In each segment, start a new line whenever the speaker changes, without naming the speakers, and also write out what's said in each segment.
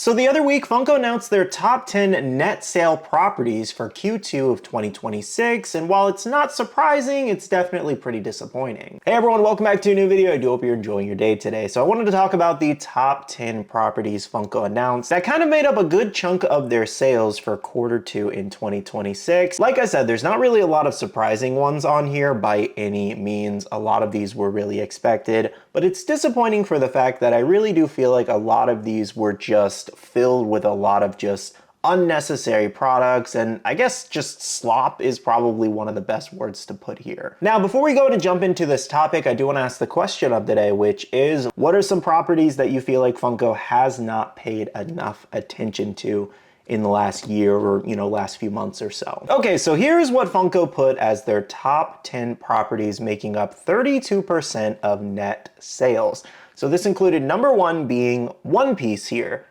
So the other week, Funko announced their top 10 net sale properties for Q2 of 2026, and while it's not surprising, it's definitely pretty disappointing. Hey everyone, welcome back to a new video. I do hope you're enjoying your day today. So I wanted to talk about the top 10 properties Funko announced that kind of made up a good chunk of their sales for Q2 in 2026. Like I said, there's not really a lot of surprising ones on here by any means. A lot of these were really expected, but it's disappointing for the fact that I really do feel like a lot of these were just filled with a lot of just unnecessary products, and I guess just slop is probably one of the best words to put here. Now, before we go to jump into this topic, I do want to ask the question of the day, which is, what are some properties that you feel like Funko has not paid enough attention to in the last year or, last few months or so? Okay, so here's what Funko put as their top 10 properties making up 32% of net sales. So this included number 1 being One Piece here.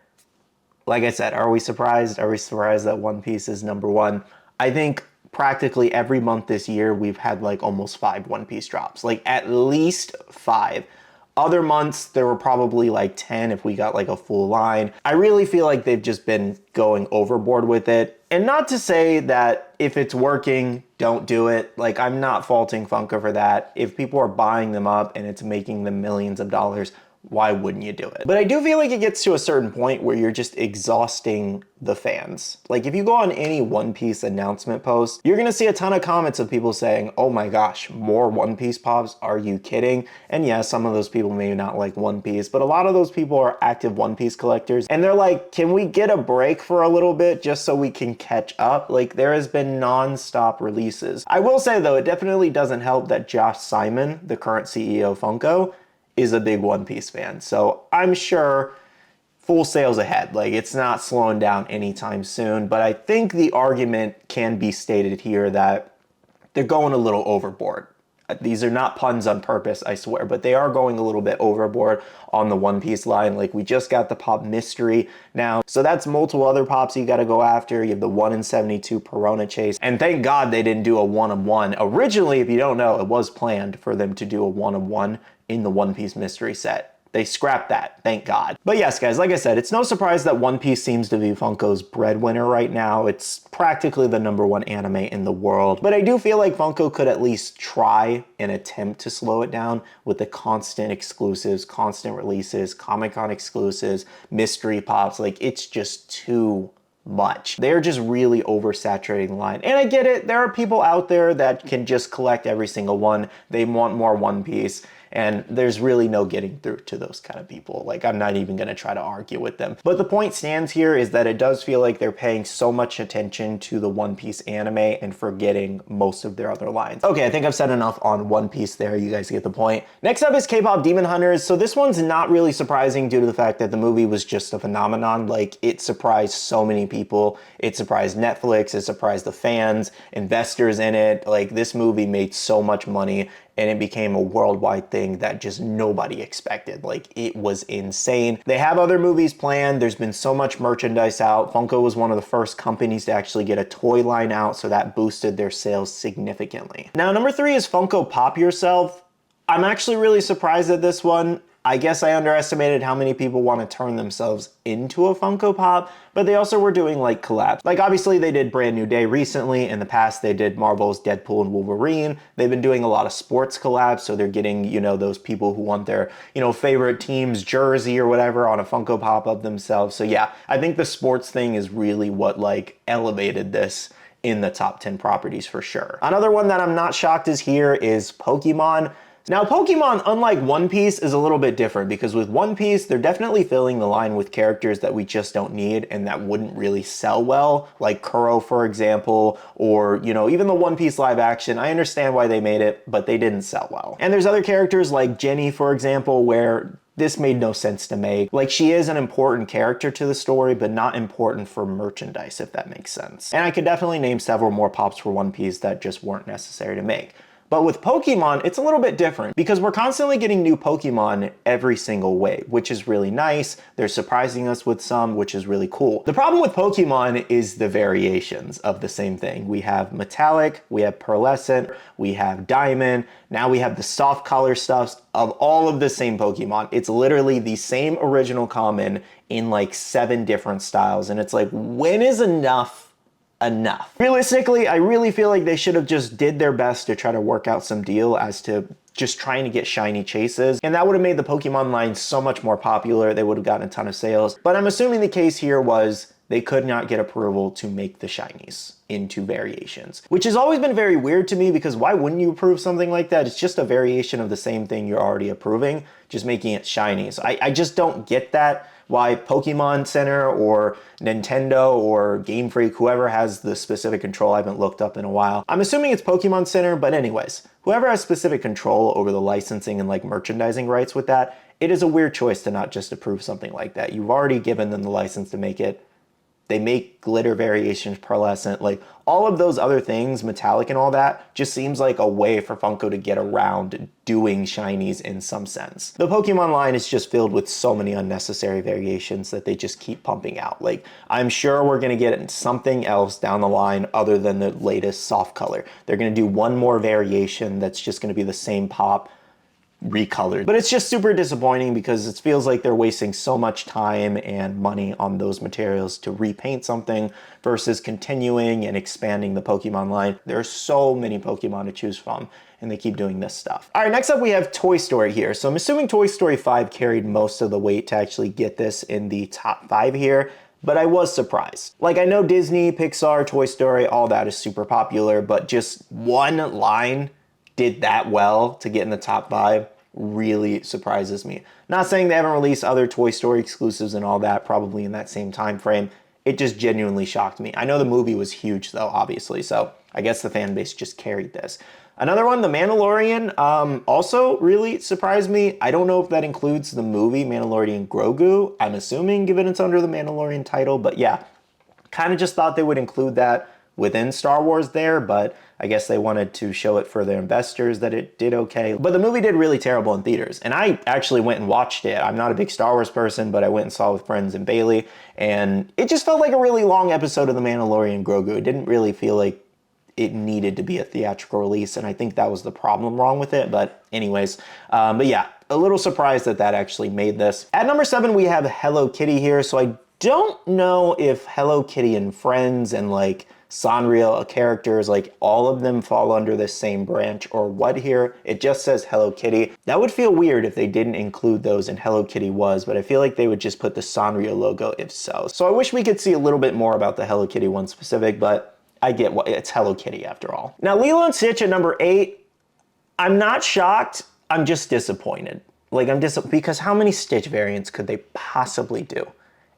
Like I said, are we surprised? Are we surprised that One Piece is number 1? I think practically every month this year, we've had like almost 5 One Piece drops, like at least 5. Other months, there were probably like 10 if we got like a full line. I really feel like they've just been going overboard with it. And not to say that if it's working, don't do it. Like, I'm not faulting Funko for that. If people are buying them up and it's making them millions of dollars, why wouldn't you do it? But I do feel like it gets to a certain point where you're just exhausting the fans. Like, if you go on any One Piece announcement post, you're gonna see a ton of comments of people saying, oh my gosh, more One Piece pops, are you kidding? And yeah, some of those people may not like One Piece, but a lot of those people are active One Piece collectors, and they're like, can we get a break for a little bit just so we can catch up? Like, there has been non-stop releases. I will say though, it definitely doesn't help that Josh Simon, the current CEO of Funko, is a big One Piece fan. So I'm sure full sales ahead. Like, it's not slowing down anytime soon, but I think the argument can be stated here that they're going a little overboard. These are not puns on purpose, I swear, but they are going a little bit overboard on the One Piece line. Like, we just got the pop mystery now, so that's multiple other pops you got to go after. You have the 1 in 72 Piranha Chase, and thank God they didn't do a 1-of-1. Originally, if you don't know, it was planned for them to do a 1-of-1 in the One Piece mystery set. They scrapped that, thank God. But yes, guys, like I said, it's no surprise that One Piece seems to be Funko's breadwinner right now. It's practically the #1 anime in the world. But I do feel like Funko could at least try and attempt to slow it down with the constant exclusives, constant releases, Comic-Con exclusives, mystery pops. Like, it's just too much. They're just really oversaturating the line. And I get it, there are people out there that can just collect every single one. They want more One Piece. And there's really no getting through to those kind of people. Like, I'm not even gonna try to argue with them. But the point stands here is that it does feel like they're paying so much attention to the One Piece anime and forgetting most of their other lines. Okay, I think I've said enough on One Piece there. You guys get the point. Next up is K-pop Demon Hunters. So this one's not really surprising due to the fact that the movie was just a phenomenon. Like, it surprised so many people. It surprised Netflix, it surprised the fans, investors in it. Like, this movie made so much money, and it became a worldwide thing that just nobody expected. Like, it was insane. They have other movies planned. There's been so much merchandise out. Funko was one of the first companies to actually get a toy line out, so that boosted their sales significantly. Now, number 3 is Funko Pop Yourself. I'm actually really surprised at this one. I guess I underestimated how many people want to turn themselves into a Funko Pop, but they also were doing like collabs. Like, obviously they did Brand New Day recently. In the past, they did Marvel's Deadpool and Wolverine. They've been doing a lot of sports collabs, so they're getting, those people who want their, favorite team's jersey or whatever on a Funko Pop of themselves. So yeah, I think the sports thing is really what like elevated this in the top 10 properties for sure. Another one that I'm not shocked is here is Pokemon. Now, Pokemon, unlike One Piece, is a little bit different because with One Piece, they're definitely filling the line with characters that we just don't need and that wouldn't really sell well, like Kuro, for example, or, even the One Piece live action. I understand why they made it, but they didn't sell well. And there's other characters like Jenny, for example, where this made no sense to make. Like, she is an important character to the story, but not important for merchandise, if that makes sense. And I could definitely name several more pops for One Piece that just weren't necessary to make. But with Pokemon, it's a little bit different because we're constantly getting new Pokemon every single way, which is really nice. They're surprising us with some, which is really cool. The problem with Pokemon is the variations of the same thing. We have metallic, we have pearlescent, we have diamond, now we have the soft color stuffs of all of the same Pokemon. It's literally the same original common in like 7 different styles. And it's like, when is enough? Realistically, I really feel like they should have just did their best to try to work out some deal as to just trying to get shiny chases. And that would have made the Pokemon line so much more popular. They would have gotten a ton of sales. But I'm assuming the case here was they could not get approval to make the shinies into variations, which has always been very weird to me because why wouldn't you approve something like that? It's just a variation of the same thing you're already approving, just making it shinies. I just don't get that. Why Pokemon Center or Nintendo or Game Freak, whoever has the specific control, I haven't looked up in a while. I'm assuming it's Pokemon Center, but anyways, whoever has specific control over the licensing and like merchandising rights with that, it is a weird choice to not just approve something like that. You've already given them the license to make it. They make glitter variations, pearlescent, like all of those other things, metallic and all that, just seems like a way for Funko to get around doing shinies in some sense. The Pokemon line is just filled with so many unnecessary variations that they just keep pumping out. Like, I'm sure we're gonna get something else down the line other than the latest soft color. They're gonna do one more variation that's just gonna be the same pop, recolored. But it's just super disappointing because it feels like they're wasting so much time and money on those materials to repaint something versus continuing and expanding the Pokemon line. There are so many Pokemon to choose from and they keep doing this stuff. All right, next up we have Toy Story here. So I'm assuming Toy Story 5 carried most of the weight to actually get this in the top 5 here. But I was surprised. Like, I know Disney, Pixar, Toy Story, all that is super popular, but just one line did that well to get in the top 5 really surprises me. Not saying they haven't released other Toy Story exclusives and all that, probably in that same time frame. It just genuinely shocked me. I know the movie was huge though, obviously, so I guess the fan base just carried this. Another one, The Mandalorian, also really surprised me. I don't know if that includes the movie Mandalorian Grogu. I'm assuming, given it's under the Mandalorian title, but yeah, kind of just thought they would include that within Star Wars there, but I guess they wanted to show it for their investors that it did okay. But the movie did really terrible in theaters, and I actually went and watched it. I'm not a big Star Wars person, but I went and saw it with friends and Bailey, and it just felt like a really long episode of The Mandalorian Grogu. It didn't really feel like it needed to be a theatrical release, and I think that was the problem wrong with it, but anyways. But yeah, a little surprised that that actually made this. At number 7, we have Hello Kitty here, so I don't know if Hello Kitty and Friends and like Sanrio characters, like all of them fall under this same branch or what here. It just says Hello Kitty. That would feel weird if they didn't include those and Hello Kitty was, but I feel like they would just put the Sanrio logo if so. So I wish we could see a little bit more about the Hello Kitty one specific, but I get what it's Hello Kitty after all. Now Lilo and Stitch at number 8, I'm not shocked, I'm just disappointed. Like because how many Stitch variants could they possibly do?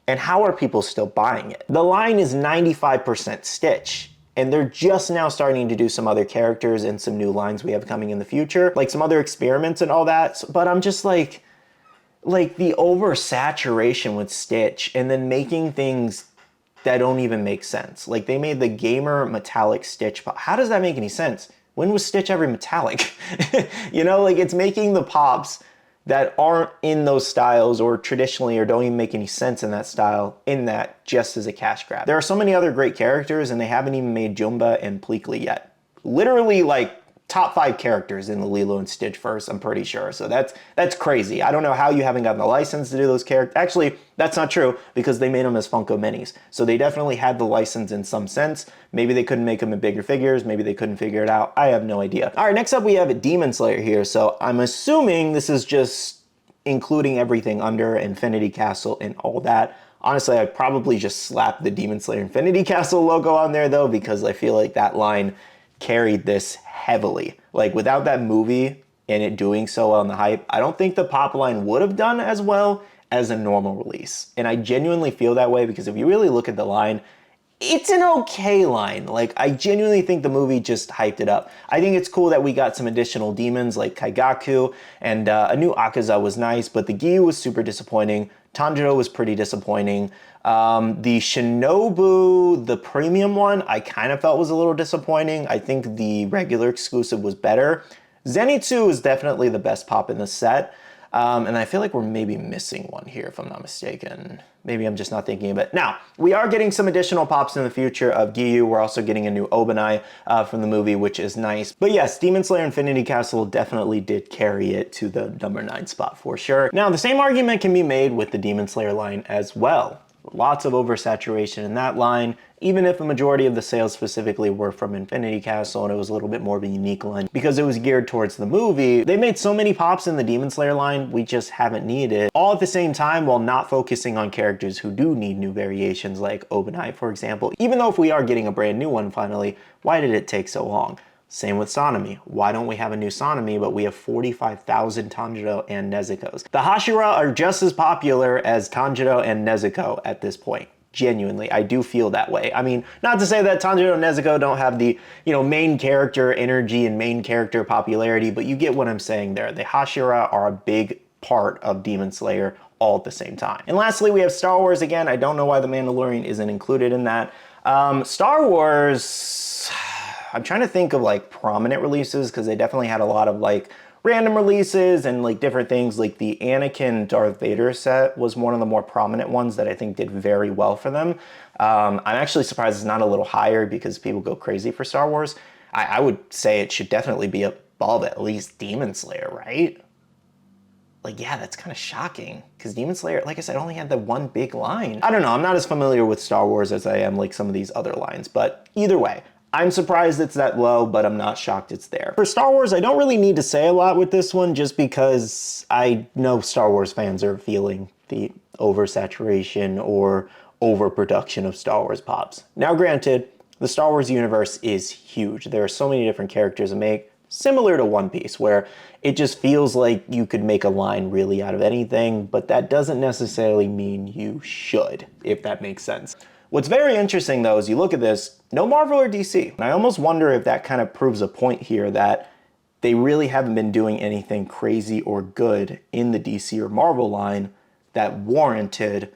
And how are people still buying it? The line is 95% Stitch, and they're just now starting to do some other characters and some new lines we have coming in the future, like some other experiments and all that. But I'm just like the oversaturation with Stitch and then making things that don't even make sense. Like they made the gamer metallic Stitch. How does that make any sense? When was Stitch ever metallic? You know, like it's making the pops that aren't in those styles or traditionally or don't even make any sense in that style in that just as a cash grab. There are so many other great characters and they haven't even made Jumba and Pleakley yet. Literally like top 5 characters in the Lilo and Stitch verse, I'm pretty sure. So that's crazy. I don't know how you haven't gotten the license to do those characters. Actually, that's not true because they made them as Funko Minis. So they definitely had the license in some sense. Maybe they couldn't make them in bigger figures. Maybe they couldn't figure it out. I have no idea. All right, next up we have Demon Slayer here. So I'm assuming this is just including everything under Infinity Castle and all that. Honestly, I'd probably just slap the Demon Slayer Infinity Castle logo on there though, because I feel like that line carried this heavily. Like without that movie and it doing so well on the hype, I don't think the pop line would have done as well as a normal release. And I genuinely feel that way because if you really look at the line, it's an okay line. Like I genuinely think the movie just hyped it up. I think it's cool that we got some additional demons like Kaigaku and a new Akaza was nice, but the Giyu was super disappointing. Tanjiro was pretty disappointing. The Shinobu, the premium one, I kind of felt was a little disappointing. I think the regular exclusive was better. Zenitsu is definitely the best pop in the set. And I feel like we're maybe missing one here, if I'm not mistaken. Maybe I'm just not thinking of it. Now, we are getting some additional pops in the future of Giyu. We're also getting a new Obanai from the movie, which is nice. But yes, Demon Slayer Infinity Castle definitely did carry it to the number 9 spot for sure. Now, the same argument can be made with the Demon Slayer line as well. Lots of oversaturation in that line, even if a majority of the sales specifically were from Infinity Castle and it was a little bit more of a unique line because it was geared towards the movie. They made so many pops in the Demon Slayer line, we just haven't needed it. All at the same time while not focusing on characters who do need new variations like Obanai, for example. Even though if we are getting a brand new one finally, why did it take so long? Same with Sanemi. Why don't we have a new Sanemi, but we have 45,000 Tanjiro and Nezuko's? The Hashira are just as popular as Tanjiro and Nezuko at this point. Genuinely, I do feel that way. I mean, not to say that Tanjiro and Nezuko don't have the, main character energy and main character popularity, but you get what I'm saying there. The Hashira are a big part of Demon Slayer all at the same time. And lastly, we have Star Wars again. I don't know why The Mandalorian isn't included in that. Star Wars, I'm trying to think of like prominent releases because they definitely had a lot of like random releases and like different things. Like the Anakin Darth Vader set was one of the more prominent ones that I think did very well for them. I'm actually surprised it's not a little higher because people go crazy for Star Wars. I would say it should definitely be above at least Demon Slayer, right? Like, yeah, that's kind of shocking because Demon Slayer, like I said, only had the one big line. I don't know. I'm not as familiar with Star Wars as I am like some of these other lines, but either way, I'm surprised it's that low, but I'm not shocked it's there. For Star Wars, I don't really need to say a lot with this one just because I know Star Wars fans are feeling the oversaturation or overproduction of Star Wars pops. Now, granted, the Star Wars universe is huge. There are so many different characters to make, similar to One Piece, where it just feels like you could make a line really out of anything, but that doesn't necessarily mean you should, if that makes sense. What's very interesting though, is you look at this, no Marvel or DC. And I almost wonder if that kind of proves a point here that they really haven't been doing anything crazy or good in the DC or Marvel line that warranted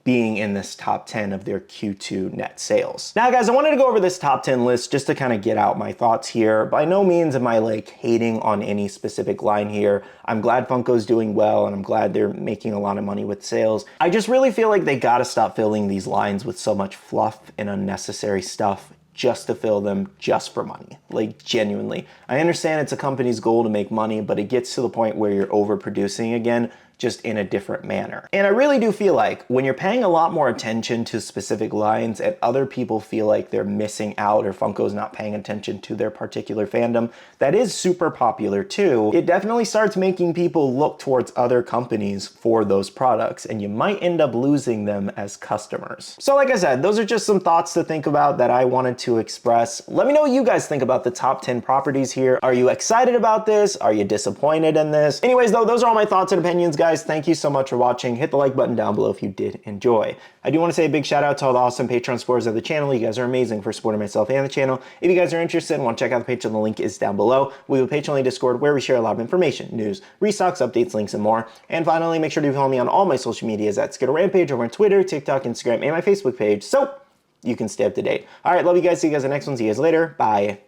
being in this top 10 of their Q2 net sales. Now guys, I wanted to go over this top 10 list just to kind of get out my thoughts here. By no means am I like hating on any specific line here. I'm glad Funko's doing well and I'm glad they're making a lot of money with sales. I just really feel like they gotta stop filling these lines with so much fluff and unnecessary stuff just to fill them just for money. Like genuinely. I understand it's a company's goal to make money, but it gets to the point where you're overproducing again, just in a different manner. And I really do feel like when you're paying a lot more attention to specific lines and other people feel like they're missing out or Funko's not paying attention to their particular fandom, that is super popular too, it definitely starts making people look towards other companies for those products and you might end up losing them as customers. So like I said, those are just some thoughts to think about that I wanted to express. Let me know what you guys think about the top 10 properties here. Are you excited about this? Are you disappointed in this? Anyways though, those are all my thoughts and opinions, guys. Thank you so much for watching. Hit the like button down below if you did enjoy. I do want to say a big shout out to all the awesome Patreon supporters of the channel. You guys are amazing for supporting myself and the channel. If you guys are interested and want to check out the Patreon, the link is down below. We have a Patreon only Discord where we share a lot of information, news, restocks, updates, links, and more. And finally, make sure to follow me on all my social medias at Skittlerampage over on Twitter, TikTok, Instagram, and my Facebook page so you can stay up to date. All right, love you guys. See you guys in the next one. See you guys later. Bye.